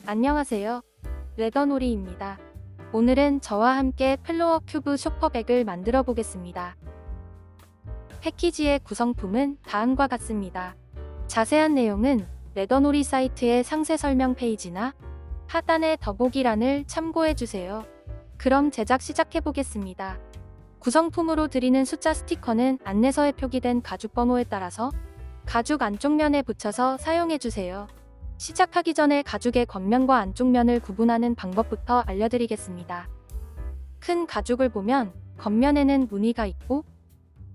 안녕하세요. 레더놀이입니다. 오늘은 저와 함께 플로어 큐브 쇼퍼백을 만들어 보겠습니다. 패키지의 구성품은 다음과 같습니다. 자세한 내용은 레더놀이 사이트의 상세 설명 페이지나 하단의 더보기란을 참고해 주세요. 그럼 제작 시작해 보겠습니다. 구성품으로 드리는 숫자 스티커는 안내서에 표기된 가죽 번호에 따라서 가죽 안쪽 면에 붙여서 사용해 주세요. 시작하기 전에 가죽의 겉면과 안쪽 면을 구분하는 방법부터 알려드리겠습니다. 큰 가죽을 보면 겉면에는 무늬가 있고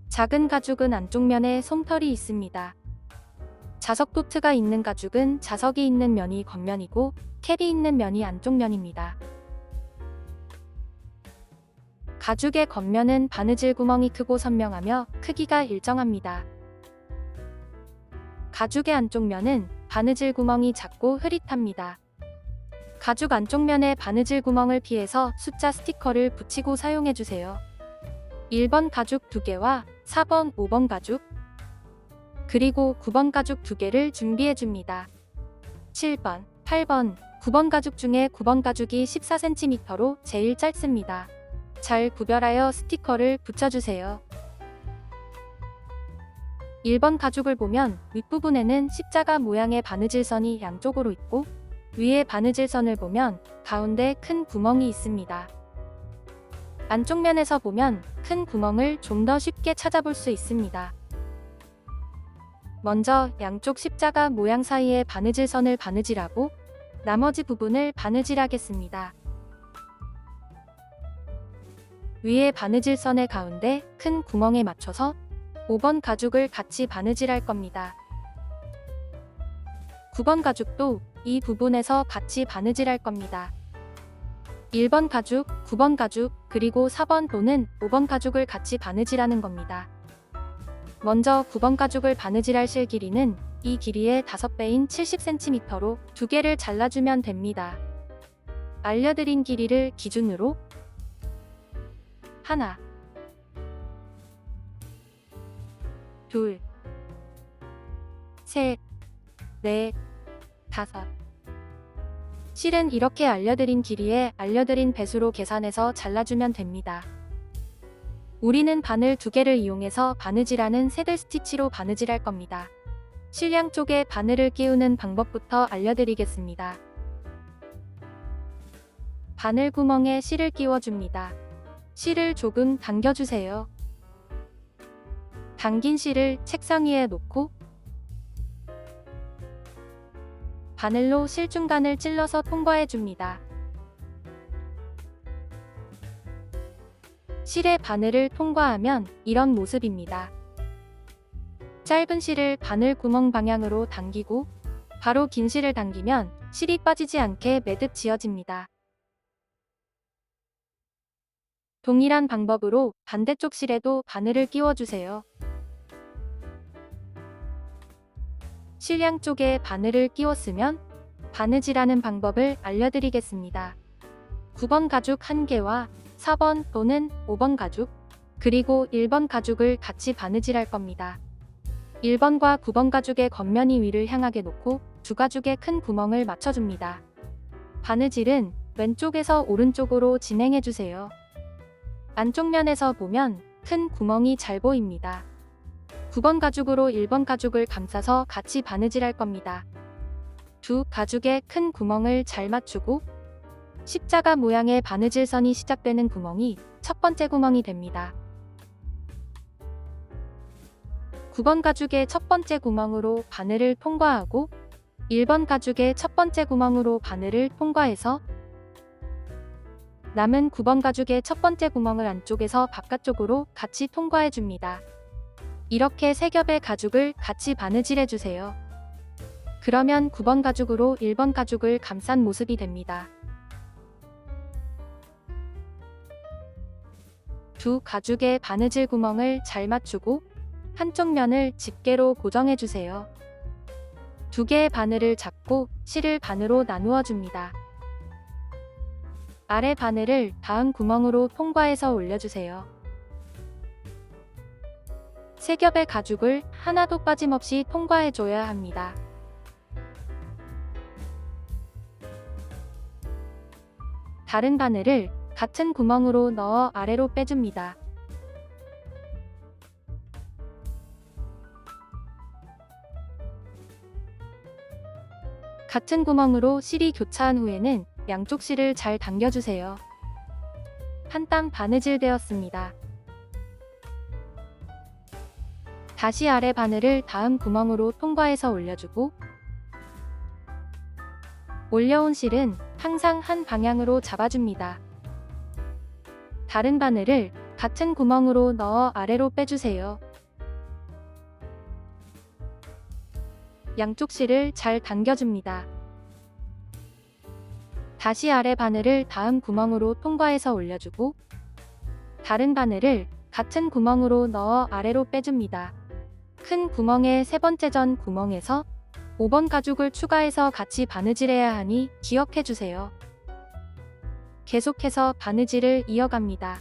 작은 가죽은 안쪽 면에 솜털이 있습니다. 자석 도트가 있는 가죽은 자석이 있는 면이 겉면이고 캡이 있는 면이 안쪽 면입니다. 가죽의 겉면은 바느질 구멍이 크고 선명하며 크기가 일정합니다. 가죽의 안쪽 면은 바느질 구멍이 작고 흐릿합니다. 가죽 안쪽 면에 바느질 구멍을 피해서 숫자 스티커를 붙이고 사용해주세요. 1번 가죽 2개와 4번, 5번 가죽, 그리고 9번 가죽 2개를 준비해줍니다. 7번, 8번, 9번 가죽 중에 9번 가죽이 14cm로 제일 짧습니다. 잘 구별하여 스티커를 붙여주세요. 1번 가죽을 보면 윗부분에는 십자가 모양의 바느질선이 양쪽으로 있고 위에 바느질선을 보면 가운데 큰 구멍이 있습니다. 안쪽 면에서 보면 큰 구멍을 좀 더 쉽게 찾아볼 수 있습니다. 먼저 양쪽 십자가 모양 사이에 바느질선을 바느질하고 나머지 부분을 바느질하겠습니다. 위에 바느질선의 가운데 큰 구멍에 맞춰서 5번 가죽을 같이 바느질할 겁니다. 9번 가죽도 이 부분에서 같이 바느질할 겁니다. 1번 가죽, 9번 가죽, 그리고 4번 또는 5번 가죽을 같이 바느질하는 겁니다. 먼저 9번 가죽을 바느질할 실 길이는 이 길이의 5배인 70cm로 2개를 잘라주면 됩니다. 알려드린 길이를 기준으로 하나, 둘, 셋, 넷, 다섯. 실은 이렇게 알려드린 길이에 알려드린 배수로 계산해서 잘라주면 됩니다. 우리는 바늘 2개를 이용해서 바느질하는 새들 스티치로 바느질할 겁니다. 실 양쪽에 바늘을 끼우는 방법부터 알려드리겠습니다. 바늘 구멍에 실을 끼워줍니다. 실을 조금 당겨주세요. 당긴 실을 책상 위에 놓고 바늘로 실 중간을 찔러서 통과해줍니다. 실의 바늘을 통과하면 이런 모습입니다. 짧은 실을 바늘 구멍 방향으로 당기고 바로 긴 실을 당기면 실이 빠지지 않게 매듭 지어집니다. 동일한 방법으로 반대쪽 실에도 바늘을 끼워주세요. 실 양쪽에 바늘을 끼웠으면 바느질하는 방법을 알려드리겠습니다. 9번 가죽 1개와 4번 또는 5번 가죽, 그리고 1번 가죽을 같이 바느질할 겁니다. 1번과 9번 가죽의 겉면이 위를 향하게 놓고 두 가죽의 큰 구멍을 맞춰줍니다. 바느질은 왼쪽에서 오른쪽으로 진행해주세요. 안쪽 면에서 보면 큰 구멍이 잘 보입니다. 9번 가죽으로 1번 가죽을 감싸서 같이 바느질할 겁니다. 두 가죽의 큰 구멍을 잘 맞추고 십자가 모양의 바느질선이 시작되는 구멍이 첫 번째 구멍이 됩니다. 9번 가죽의 첫 번째 구멍으로 바늘을 통과하고 1번 가죽의 첫 번째 구멍으로 바늘을 통과해서 남은 9번 가죽의 첫 번째 구멍을 안쪽에서 바깥쪽으로 같이 통과해 줍니다. 이렇게 3겹의 가죽을 같이 바느질해 주세요. 그러면 9번 가죽으로 1번 가죽을 감싼 모습이 됩니다. 두 가죽의 바느질 구멍을 잘 맞추고 한쪽 면을 집게로 고정해 주세요. 2개의 바늘을 잡고 실을 반으로 나누어 줍니다. 아래 바늘을 다음 구멍으로 통과해서 올려주세요. 3겹의 가죽을 하나도 빠짐없이 통과해줘야 합니다. 다른 바늘을 같은 구멍으로 넣어 아래로 빼줍니다. 같은 구멍으로 실이 교차한 후에는 양쪽 실을 잘 당겨주세요. 한 땀 바느질 되었습니다. 다시 아래 바늘을 다음 구멍으로 통과해서 올려주고, 올려온 실은 항상 한 방향으로 잡아줍니다. 다른 바늘을 같은 구멍으로 넣어 아래로 빼주세요. 양쪽 실을 잘 당겨줍니다. 다시 아래 바늘을 다음 구멍으로 통과해서 올려주고, 다른 바늘을 같은 구멍으로 넣어 아래로 빼줍니다. 큰 구멍의 세 번째 전 구멍에서 5번 가죽을 추가해서 같이 바느질해야 하니 기억해주세요. 계속해서 바느질을 이어갑니다.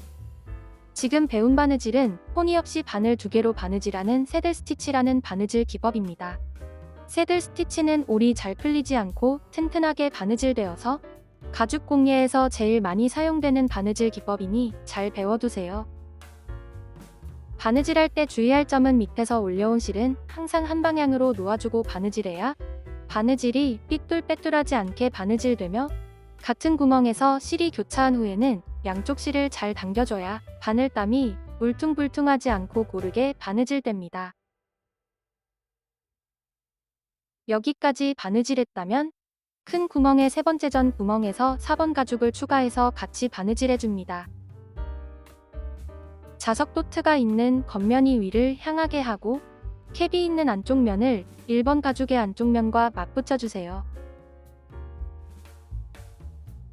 지금 배운 바느질은 포니 없이 바늘 2개로 바느질하는 새들 스티치라는 바느질 기법입니다. 새들 스티치는 올이 잘 풀리지 않고 튼튼하게 바느질되어서 가죽 공예에서 제일 많이 사용되는 바느질 기법이니 잘 배워두세요. 바느질할 때 주의할 점은 밑에서 올려온 실은 항상 한 방향으로 놓아주고 바느질해야 바느질이 삐뚤빼뚤하지 않게 바느질되며, 같은 구멍에서 실이 교차한 후에는 양쪽 실을 잘 당겨줘야 바늘땀이 울퉁불퉁하지 않고 고르게 바느질됩니다. 여기까지 바느질했다면 큰 구멍의 세 번째 전 구멍에서 4번 가죽을 추가해서 같이 바느질해줍니다. 자석 도트가 있는 겉면이 위를 향하게 하고 캡이 있는 안쪽 면을 1번 가죽의 안쪽 면과 맞붙여주세요.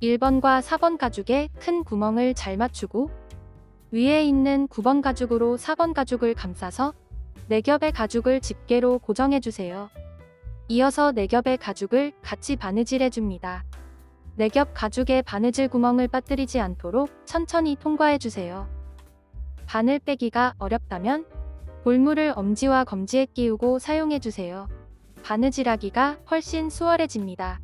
1번과 4번 가죽에 큰 구멍을 잘 맞추고 위에 있는 9번 가죽으로 4번 가죽을 감싸서 4겹의 가죽을 집게로 고정해주세요. 이어서 4겹의 가죽을 같이 바느질해줍니다. 4겹 가죽에 바느질 구멍을 빠뜨리지 않도록 천천히 통과해주세요. 바늘 빼기가 어렵다면 볼물을 엄지와 검지에 끼우고 사용해주세요. 바느질하기가 훨씬 수월해집니다.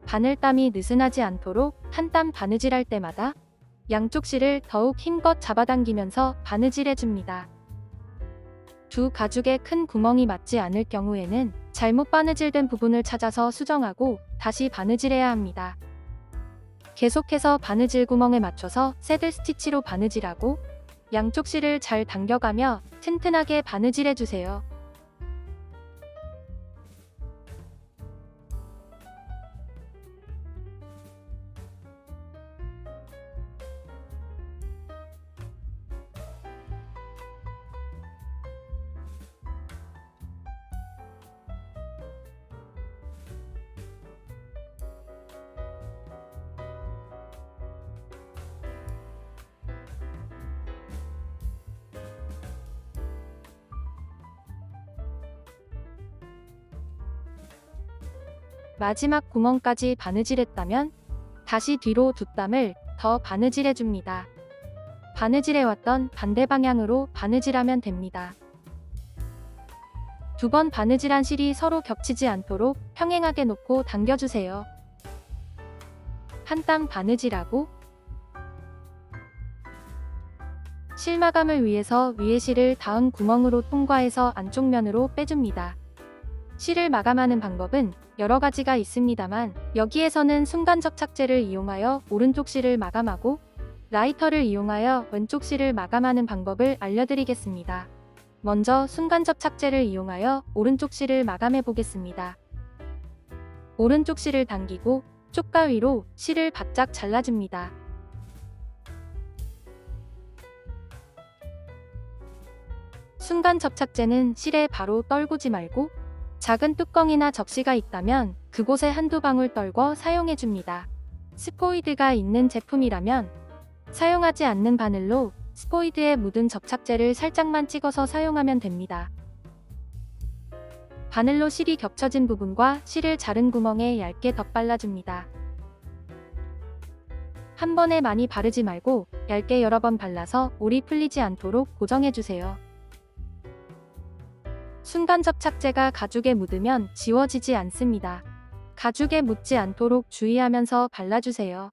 바늘땀이 느슨하지 않도록 한 땀 바느질할 때마다 양쪽 실을 더욱 힘껏 잡아당기면서 바느질해줍니다. 두 가죽에 큰 구멍이 맞지 않을 경우에는 잘못 바느질된 부분을 찾아서 수정하고 다시 바느질해야 합니다. 계속해서 바느질 구멍에 맞춰서 새들 스티치로 바느질하고 양쪽 실을 잘 당겨가며 튼튼하게 바느질해주세요. 마지막 구멍까지 바느질했다면 다시 뒤로 2땀을 더 바느질해줍니다. 바느질해왔던 반대 방향으로 바느질하면 됩니다. 2번 바느질한 실이 서로 겹치지 않도록 평행하게 놓고 당겨주세요. 한 땀 바느질하고 실 마감을 위해서 위에 실을 다음 구멍으로 통과해서 안쪽 면으로 빼줍니다. 실을 마감하는 방법은 여러 가지가 있습니다만 여기에서는 순간 접착제를 이용하여 오른쪽 실을 마감하고 라이터를 이용하여 왼쪽 실을 마감하는 방법을 알려드리겠습니다. 먼저 순간 접착제를 이용하여 오른쪽 실을 마감해 보겠습니다. 오른쪽 실을 당기고 쪽가 위로 실을 바짝 잘라줍니다. 순간 접착제는 실에 바로 떨구지 말고 작은 뚜껑이나 접시가 있다면 그곳에 한두 방울 떨궈 사용해줍니다. 스포이드가 있는 제품이라면 사용하지 않는 바늘로 스포이드에 묻은 접착제를 살짝만 찍어서 사용하면 됩니다. 바늘로 실이 겹쳐진 부분과 실을 자른 구멍에 얇게 덧발라줍니다. 한 번에 많이 바르지 말고 얇게 여러 번 발라서 올이 풀리지 않도록 고정해주세요. 순간 접착제가 가죽에 묻으면 지워지지 않습니다. 가죽에 묻지 않도록 주의하면서 발라주세요.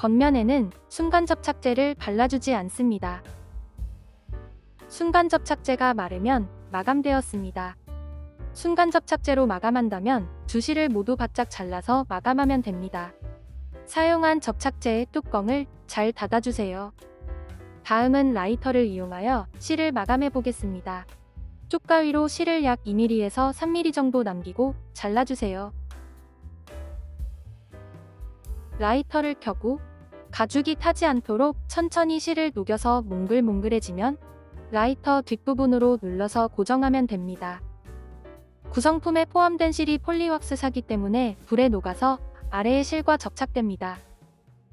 겉면에는 순간 접착제를 발라주지 않습니다. 순간 접착제가 마르면 마감되었습니다. 순간 접착제로 마감한다면 주실을 모두 바짝 잘라서 마감하면 됩니다. 사용한 접착제의 뚜껑을 잘 닫아주세요. 다음은 라이터를 이용하여 실을 마감해 보겠습니다. 쪽가위로 실을 약 2mm에서 3mm 정도 남기고 잘라주세요. 라이터를 켜고 가죽이 타지 않도록 천천히 실을 녹여서 몽글몽글해지면 라이터 뒷부분으로 눌러서 고정하면 됩니다. 구성품에 포함된 실이 폴리왁스사기 때문에 불에 녹아서 아래의 실과 접착됩니다.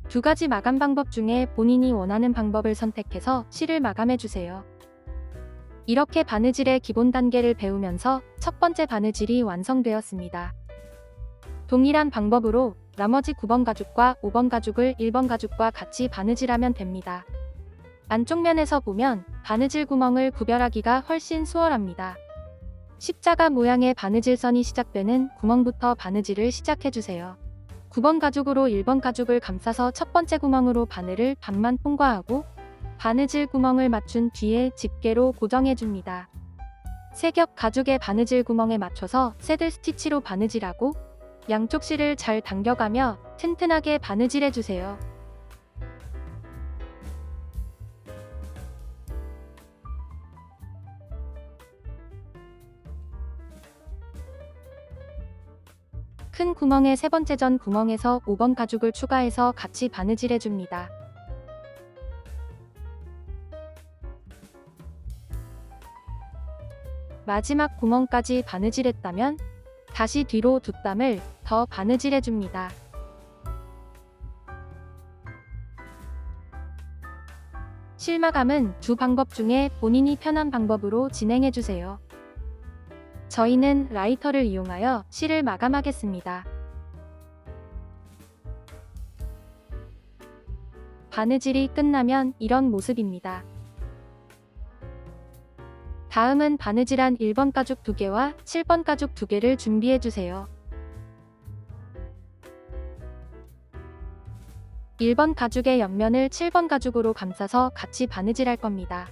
두 가지 마감 방법 중에 본인이 원하는 방법을 선택해서 실을 마감해주세요. 이렇게 바느질의 기본 단계를 배우면서 첫 번째 바느질이 완성되었습니다. 동일한 방법으로 나머지 9번 가죽과 5번 가죽을 1번 가죽과 같이 바느질하면 됩니다. 안쪽 면에서 보면 바느질 구멍을 구별하기가 훨씬 수월합니다. 십자가 모양의 바느질선이 시작되는 구멍부터 바느질을 시작해주세요. 9번 가죽으로 1번 가죽을 감싸서 첫 번째 구멍으로 바늘을 반만 통과하고 바느질 구멍을 맞춘 뒤에 집게로 고정해줍니다. 세 겹 가죽의 바느질 구멍에 맞춰서 새들 스티치로 바느질하고 양쪽 실을 잘 당겨가며 튼튼하게 바느질해주세요. 큰 구멍의 세 번째 전 구멍에서 5번 가죽을 추가해서 같이 바느질해줍니다. 마지막 구멍까지 바느질했다면 다시 뒤로 2땀을 더 바느질해줍니다. 실마감은 두 방법 중에 본인이 편한 방법으로 진행해주세요. 저희는 라이터를 이용하여 실을 마감하겠습니다. 바느질이 끝나면 이런 모습입니다. 다음은 바느질한 1번 가죽 2개와 7번 가죽 2개를 준비해주세요. 1번 가죽의 옆면을 7번 가죽으로 감싸서 같이 바느질할 겁니다.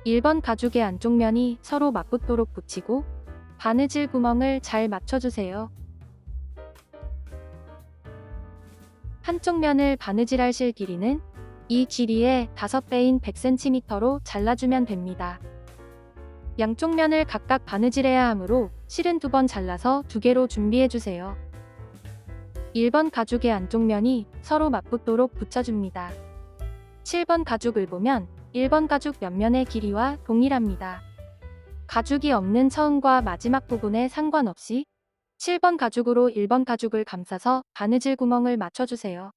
1번 가죽의 안쪽 면이 서로 맞붙도록 붙이고 바느질 구멍을 잘 맞춰주세요. 한쪽 면을 바느질할 실 길이는 이 길이의 5배인 100cm로 잘라주면 됩니다. 양쪽 면을 각각 바느질해야 하므로 실은 2번 잘라서 2개로 준비해주세요. 1번 가죽의 안쪽 면이 서로 맞붙도록 붙여줍니다. 7번 가죽을 보면 1번 가죽 옆면의 길이와 동일합니다. 가죽이 없는 처음과 마지막 부분에 상관없이 7번 가죽으로 1번 가죽을 감싸서 바느질 구멍을 맞춰주세요.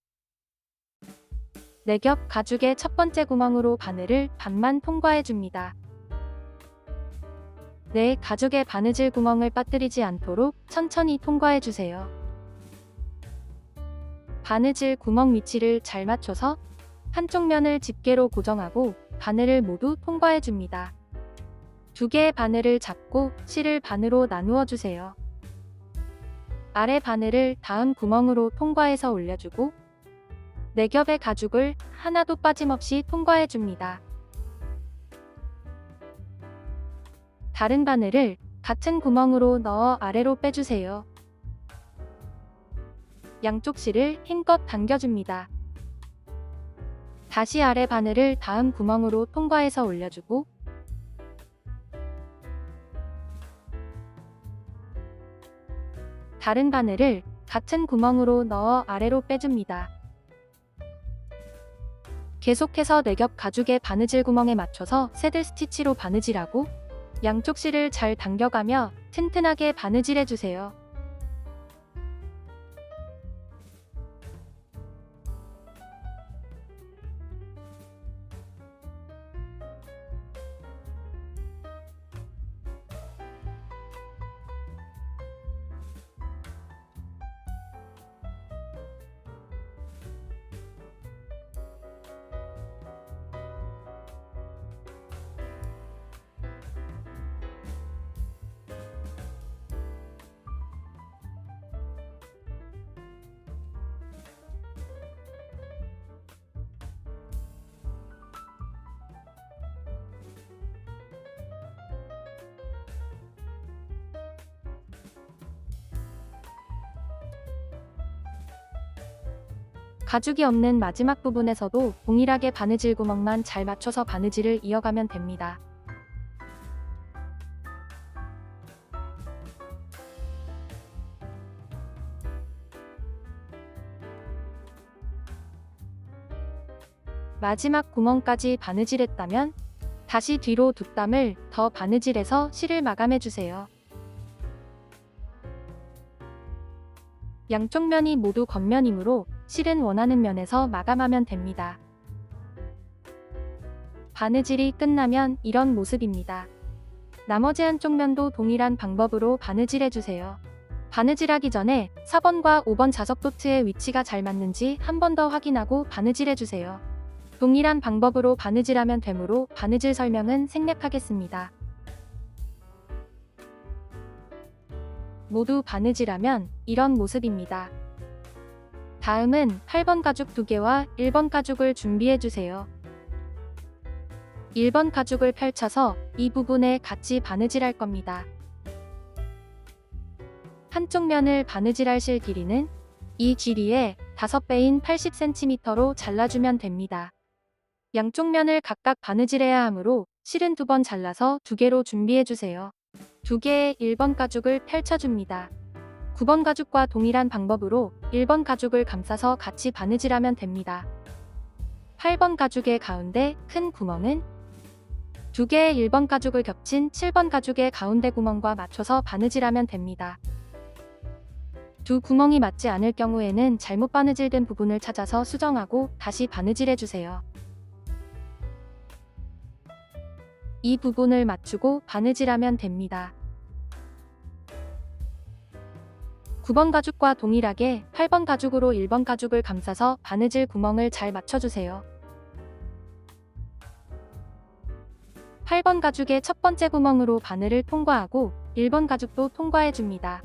4겹 가죽의 첫 번째 구멍으로 바늘을 반만 통과해줍니다. 가죽의 바느질 구멍을 빠뜨리지 않도록 천천히 통과해주세요. 바느질 구멍 위치를 잘 맞춰서 한쪽 면을 집게로 고정하고 바늘을 모두 통과해줍니다. 2개의 바늘을 잡고 실을 반으로 나누어 주세요. 아래 바늘을 다음 구멍으로 통과해서 올려주고 4겹의 가죽을 하나도 빠짐없이 통과해줍니다. 다른 바늘을 같은 구멍으로 넣어 아래로 빼주세요. 양쪽 실을 힘껏 당겨줍니다. 다시 아래 바늘을 다음 구멍으로 통과해서 올려주고 다른 바늘을 같은 구멍으로 넣어 아래로 빼줍니다. 계속해서 4겹 가죽의 바느질 구멍에 맞춰서 새들 스티치로 바느질하고 양쪽 실을 잘 당겨가며 튼튼하게 바느질해주세요. 가죽이 없는 마지막 부분에서도 동일하게 바느질 구멍만 잘 맞춰서 바느질을 이어가면 됩니다. 마지막 구멍까지 바느질했다면 다시 뒤로 두 땀을 더 바느질해서 실을 마감해주세요. 양쪽 면이 모두 겉면이므로 실은 원하는 면에서 마감하면 됩니다. 바느질이 끝나면 이런 모습입니다. 나머지 한쪽 면도 동일한 방법으로 바느질해주세요. 바느질하기 전에 4번과 5번 자석 도트의 위치가 잘 맞는지 한 번 더 확인하고 바느질해주세요. 동일한 방법으로 바느질하면 되므로 바느질 설명은 생략하겠습니다. 모두 바느질하면 이런 모습입니다. 다음은 8번 가죽 2개와 1번 가죽을 준비해주세요. 1번 가죽을 펼쳐서 이 부분에 같이 바느질할 겁니다. 한쪽 면을 바느질할 실 길이는 이 길이의 5배인 80cm로 잘라주면 됩니다. 양쪽 면을 각각 바느질해야 하므로 실은 2번 잘라서 2개로 준비해주세요. 2개의 1번 가죽을 펼쳐줍니다. 9번 가죽과 동일한 방법으로 1번 가죽을 감싸서 같이 바느질하면 됩니다. 8번 가죽의 가운데 큰 구멍은 2개의 1번 가죽을 겹친 7번 가죽의 가운데 구멍과 맞춰서 바느질하면 됩니다. 두 구멍이 맞지 않을 경우에는 잘못 바느질된 부분을 찾아서 수정하고 다시 바느질해주세요. 이 부분을 맞추고 바느질하면 됩니다. 9번 가죽과 동일하게 8번 가죽으로 1번 가죽을 감싸서 바느질 구멍을 잘 맞춰주세요. 8번 가죽의 첫 번째 구멍으로 바늘을 통과하고 1번 가죽도 통과해줍니다.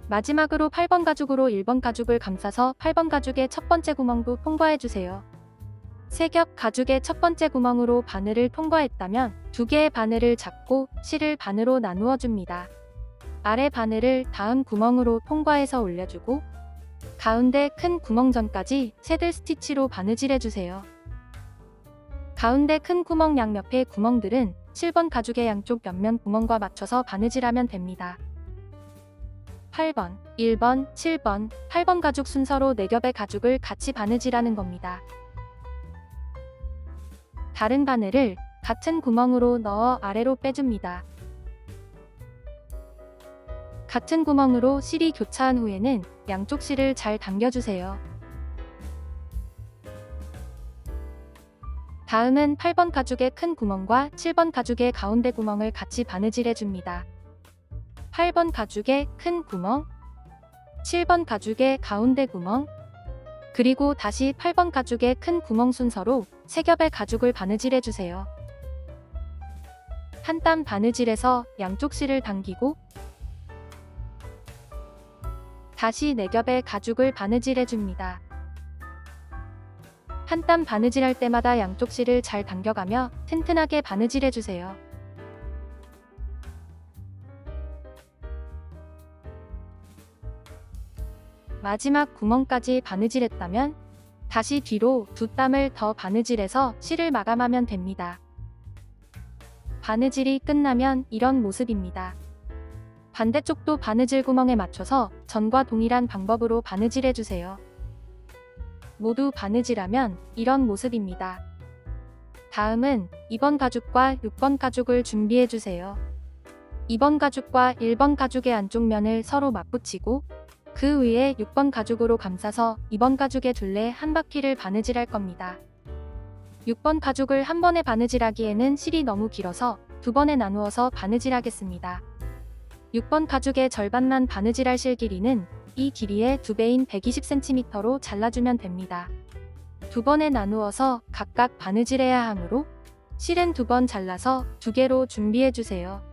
마지막으로 8번 가죽으로 1번 가죽을 감싸서 8번 가죽의 첫 번째 구멍도 통과해주세요. 세 겹 가죽의 첫 번째 구멍으로 바늘을 통과했다면 2개의 바늘을 잡고 실을 반으로 나누어 줍니다. 아래 바늘을 다음 구멍으로 통과해서 올려주고 가운데 큰 구멍 전까지 새들 스티치로 바느질해주세요. 가운데 큰 구멍 양옆의 구멍들은 7번 가죽의 양쪽 옆면 구멍과 맞춰서 바느질하면 됩니다. 8번, 1번, 7번, 8번 가죽 순서로 4겹의 가죽을 같이 바느질하는 겁니다. 다른 바늘을 같은 구멍으로 넣어 아래로 빼줍니다. 같은 구멍으로 실이 교차한 후에는 양쪽 실을 잘 당겨주세요. 다음은 8번 가죽의 큰 구멍과 7번 가죽의 가운데 구멍을 같이 바느질해줍니다. 8번 가죽의 큰 구멍, 7번 가죽의 가운데 구멍, 그리고 다시 8번 가죽의 큰 구멍 순서로 3겹의 가죽을 바느질해주세요. 한 땀 바느질해서 양쪽 실을 당기고 다시 4겹의 가죽을 바느질해줍니다. 한 땀 바느질할 때마다 양쪽 실을 잘 당겨가며 튼튼하게 바느질해주세요. 마지막 구멍까지 바느질했다면 다시 뒤로 2땀을 더 바느질해서 실을 마감하면 됩니다. 바느질이 끝나면 이런 모습입니다. 반대쪽도 바느질 구멍에 맞춰서 전과 동일한 방법으로 바느질해주세요. 모두 바느질하면 이런 모습입니다. 다음은 2번 가죽과 6번 가죽을 준비해주세요. 2번 가죽과 1번 가죽의 안쪽 면을 서로 맞붙이고 그 위에 6번 가죽으로 감싸서 2번 가죽의 둘레 한 바퀴를 바느질할 겁니다. 6번 가죽을 한 번에 바느질하기에는 실이 너무 길어서 2번에 나누어서 바느질하겠습니다. 6번 가죽의 절반만 바느질할 실 길이는 이 길이의 2배인 120cm로 잘라주면 됩니다. 2번에 나누어서 각각 바느질해야 하므로 실은 2번 잘라서 2개로 준비해주세요.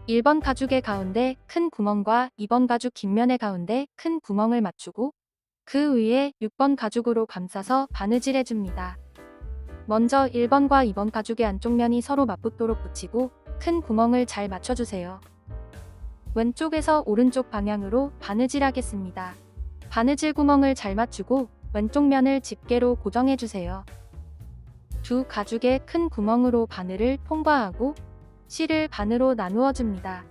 1번 가죽의 가운데 큰 구멍과 2번 가죽 뒷면의 가운데 큰 구멍을 맞추고 그 위에 6번 가죽으로 감싸서 바느질해줍니다. 먼저 1번과 2번 가죽의 안쪽 면이 서로 맞붙도록 붙이고 큰 구멍을 잘 맞춰주세요. 왼쪽에서 오른쪽 방향으로 바느질하겠습니다. 바느질 구멍을 잘 맞추고 왼쪽 면을 집게로 고정해주세요. 두 가죽의 큰 구멍으로 바늘을 통과하고 실을 반으로 나누어 줍니다.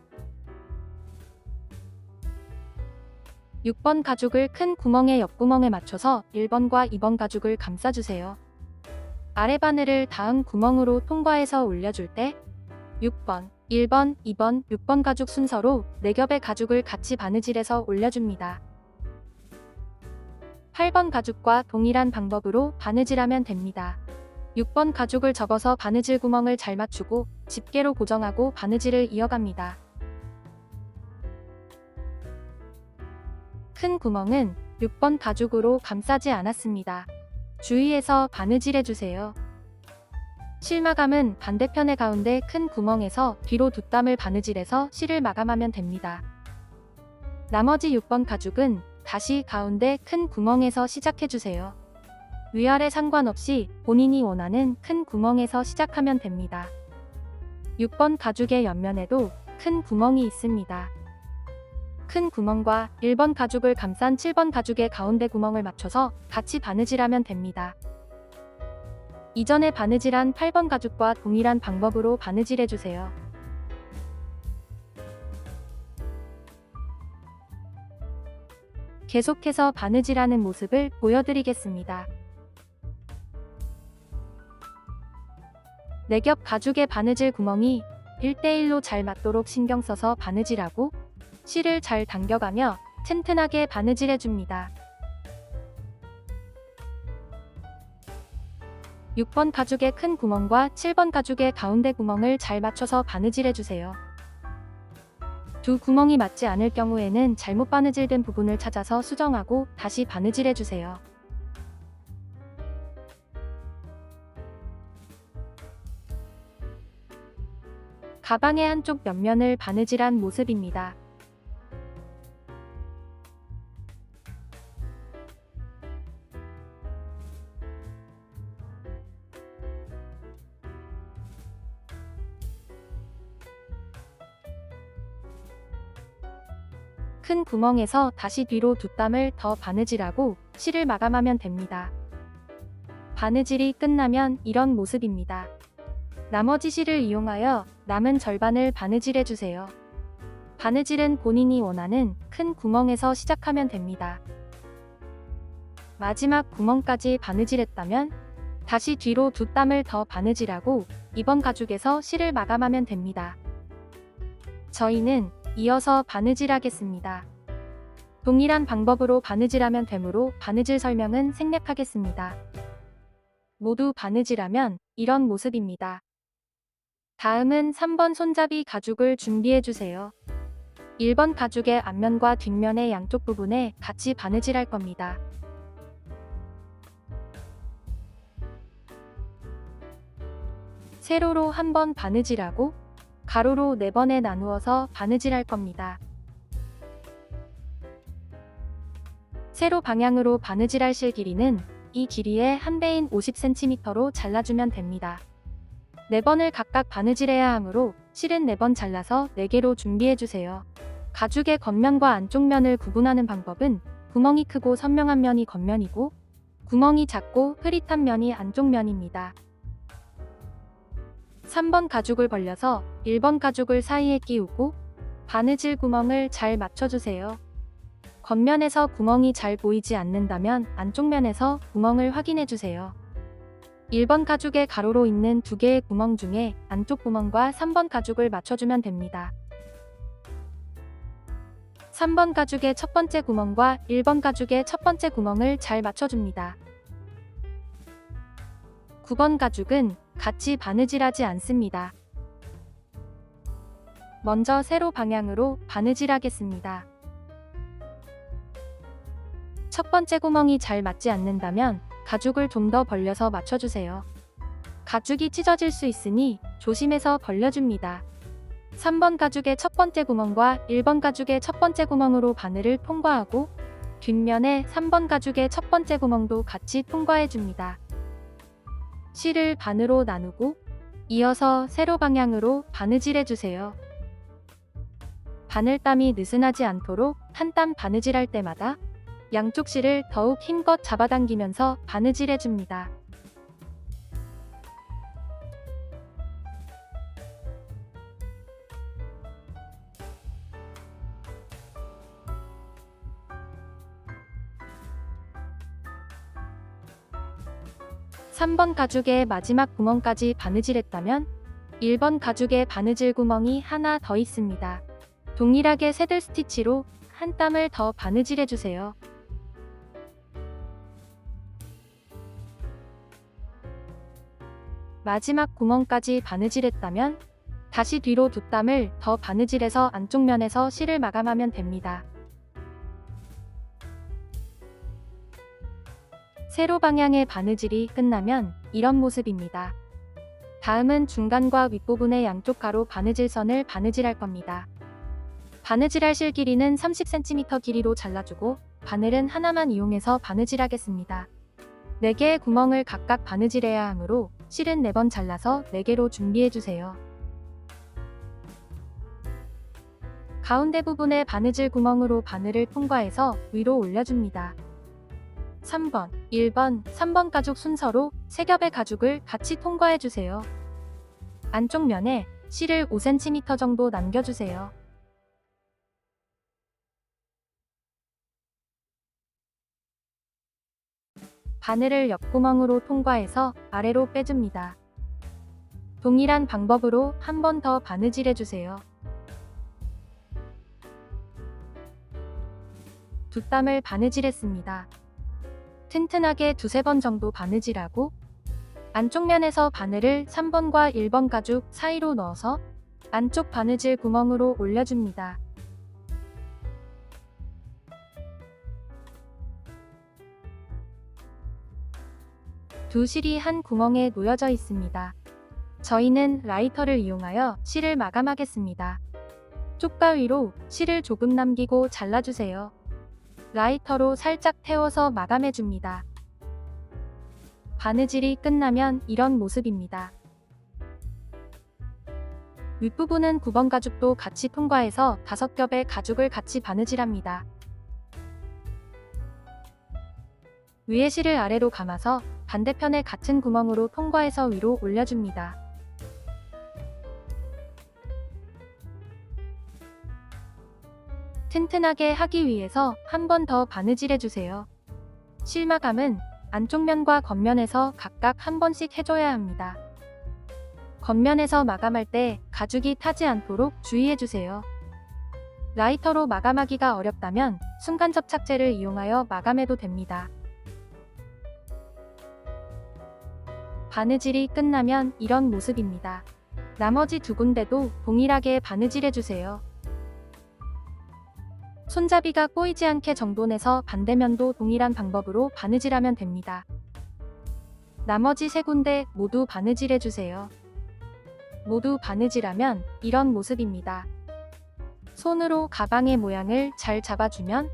6번 가죽을 큰 구멍의 옆구멍에 맞춰서 1번과 2번 가죽을 감싸주세요. 아래 바늘을 다음 구멍으로 통과해서 올려줄 때 6번, 1번, 2번, 6번 가죽 순서로 4겹의 가죽을 같이 바느질해서 올려줍니다. 8번 가죽과 동일한 방법으로 바느질하면 됩니다. 6번 가죽을 접어서 바느질 구멍을 잘 맞추고 집게로 고정하고 바느질을 이어갑니다. 큰 구멍은 6번 가죽으로 감싸지 않았습니다. 주의해서 바느질해주세요. 실마감은 반대편의 가운데 큰 구멍에서 뒤로 두 땀을 바느질해서 실을 마감하면 됩니다. 나머지 6번 가죽은 다시 가운데 큰 구멍에서 시작해주세요. 위아래 상관없이 본인이 원하는 큰 구멍에서 시작하면 됩니다. 6번 가죽의 옆면에도 큰 구멍이 있습니다. 큰 구멍과 1번 가죽을 감싼 7번 가죽의 가운데 구멍을 맞춰서 같이 바느질하면 됩니다. 이전에 바느질한 8번 가죽과 동일한 방법으로 바느질해주세요. 계속해서 바느질하는 모습을 보여드리겠습니다. 4겹 가죽의 바느질 구멍이 1대1로 잘 맞도록 신경 써서 바느질하고 실을 잘 당겨가며 튼튼하게 바느질해줍니다. 6번 가죽의 큰 구멍과 7번 가죽의 가운데 구멍을 잘 맞춰서 바느질해주세요. 두 구멍이 맞지 않을 경우에는 잘못 바느질된 부분을 찾아서 수정하고 다시 바느질해주세요. 가방의 한쪽 옆면을 바느질한 모습입니다. 큰 구멍에서 다시 뒤로 두 땀을 더 바느질하고 실을 마감하면 됩니다. 바느질이 끝나면 이런 모습입니다. 나머지 실을 이용하여 남은 절반을 바느질해주세요. 바느질은 본인이 원하는 큰 구멍에서 시작하면 됩니다. 마지막 구멍까지 바느질했다면 다시 뒤로 두 땀을 더 바느질하고 2번 가죽에서 실을 마감하면 됩니다. 저희는 이어서 바느질하겠습니다. 동일한 방법으로 바느질하면 되므로 바느질 설명은 생략하겠습니다. 모두 바느질하면 이런 모습입니다. 다음은 3번 손잡이 가죽을 준비해주세요. 1번 가죽의 앞면과 뒷면의 양쪽 부분에 같이 바느질할 겁니다. 세로로 1번 바느질하고 가로로 4번에 나누어서 바느질할 겁니다. 세로 방향으로 바느질할 실 길이는 이 길이의 1배인 50cm로 잘라주면 됩니다. 4번을 각각 바느질해야 하므로 실은 4번 잘라서 4개로 준비해주세요. 가죽의 겉면과 안쪽면을 구분하는 방법은 구멍이 크고 선명한 면이 겉면이고 구멍이 작고 흐릿한 면이 안쪽면입니다. 3번 가죽을 벌려서 1번 가죽을 사이에 끼우고 바느질 구멍을 잘 맞춰주세요. 겉면에서 구멍이 잘 보이지 않는다면 안쪽면에서 구멍을 확인해주세요. 1번 가죽의 가로로 있는 2개의 구멍 중에 안쪽 구멍과 3번 가죽을 맞춰주면 됩니다. 3번 가죽의 첫 번째 구멍과 1번 가죽의 첫 번째 구멍을 잘 맞춰줍니다. 9번 가죽은 같이 바느질하지 않습니다. 먼저 세로 방향으로 바느질하겠습니다. 첫 번째 구멍이 잘 맞지 않는다면 가죽을 좀 더 벌려서 맞춰주세요. 가죽이 찢어질 수 있으니 조심해서 벌려줍니다. 3번 가죽의 첫 번째 구멍과 1번 가죽의 첫 번째 구멍으로 바늘을 통과하고 뒷면에 3번 가죽의 첫 번째 구멍도 같이 통과해줍니다. 실을 반으로 나누고 이어서 세로 방향으로 바느질해주세요. 바늘땀이 느슨하지 않도록 한 땀 바느질할 때마다 양쪽 실을 더욱 힘껏 잡아당기면서 바느질해줍니다. (3번) 가죽의 마지막 구멍까지 바느질했다면 1번 가죽의 바느질 구멍이 하나 더 있습니다. 동일하게 새들 스티치로 한 땀을 더 바느질해주세요. 마지막 구멍까지 바느질했다면 다시 뒤로 2땀을 더 바느질해서 안쪽 면에서 실을 마감하면 됩니다. 세로 방향의 바느질이 끝나면 이런 모습입니다. 다음은 중간과 윗부분의 양쪽 가로 바느질선을 바느질할 겁니다. 바느질할 실 길이는 30cm 길이로 잘라주고 바늘은 하나만 이용해서 바느질하겠습니다. 4개의 구멍을 각각 바느질해야 하므로 실은 4번 잘라서 4개로 준비해주세요. 가운데 부분의 바느질 구멍으로 바늘을 통과해서 위로 올려줍니다. 3번, 1번, 3번 가죽 순서로 3겹의 가죽을 같이 통과해주세요. 안쪽 면에 실을 5cm 정도 남겨주세요. 바늘을 옆구멍으로 통과해서 아래로 빼줍니다. 동일한 방법으로 한 번 더 바느질해주세요. 2땀을 바느질했습니다. 튼튼하게 2~3번 정도 바느질하고 안쪽 면에서 바늘을 3번과 1번 가죽 사이로 넣어서 안쪽 바느질 구멍으로 올려줍니다. 두 실이 한 구멍에 놓여져 있습니다. 저희는 라이터를 이용하여 실을 마감하겠습니다. 쪽가 위로 실을 조금 남기고 잘라주세요. 라이터로 살짝 태워서 마감해줍니다. 바느질이 끝나면 이런 모습입니다. 윗부분은 9번 가죽도 같이 통과해서 5겹의 가죽을 같이 바느질합니다. 위에 실을 아래로 감아서 반대편의 같은 구멍으로 통과해서 위로 올려줍니다. 튼튼하게 하기 위해서 한 번 더 바느질해주세요. 실마감은 안쪽 면과 겉면에서 각각 한 번씩 해줘야 합니다. 겉면에서 마감할 때 가죽이 타지 않도록 주의해주세요. 라이터로 마감하기가 어렵다면 순간 접착제를 이용하여 마감해도 됩니다. 바느질이 끝나면 이런 모습입니다. 나머지 2군데도 동일하게 바느질해주세요. 손잡이가 꼬이지 않게 정돈해서 반대면도 동일한 방법으로 바느질하면 됩니다. 나머지 3군데 모두 바느질해주세요. 모두 바느질하면 이런 모습입니다. 손으로 가방의 모양을 잘 잡아주면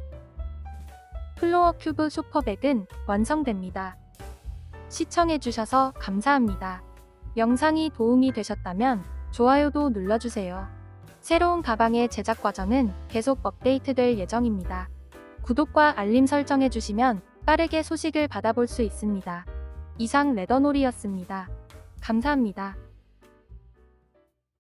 플로어 큐브 슈퍼백은 완성됩니다. 시청해주셔서 감사합니다. 영상이 도움이 되셨다면 좋아요도 눌러주세요. 새로운 가방의 제작 과정은 계속 업데이트될 예정입니다. 구독과 알림 설정해주시면 빠르게 소식을 받아볼 수 있습니다. 이상 레더놀이였습니다. 감사합니다.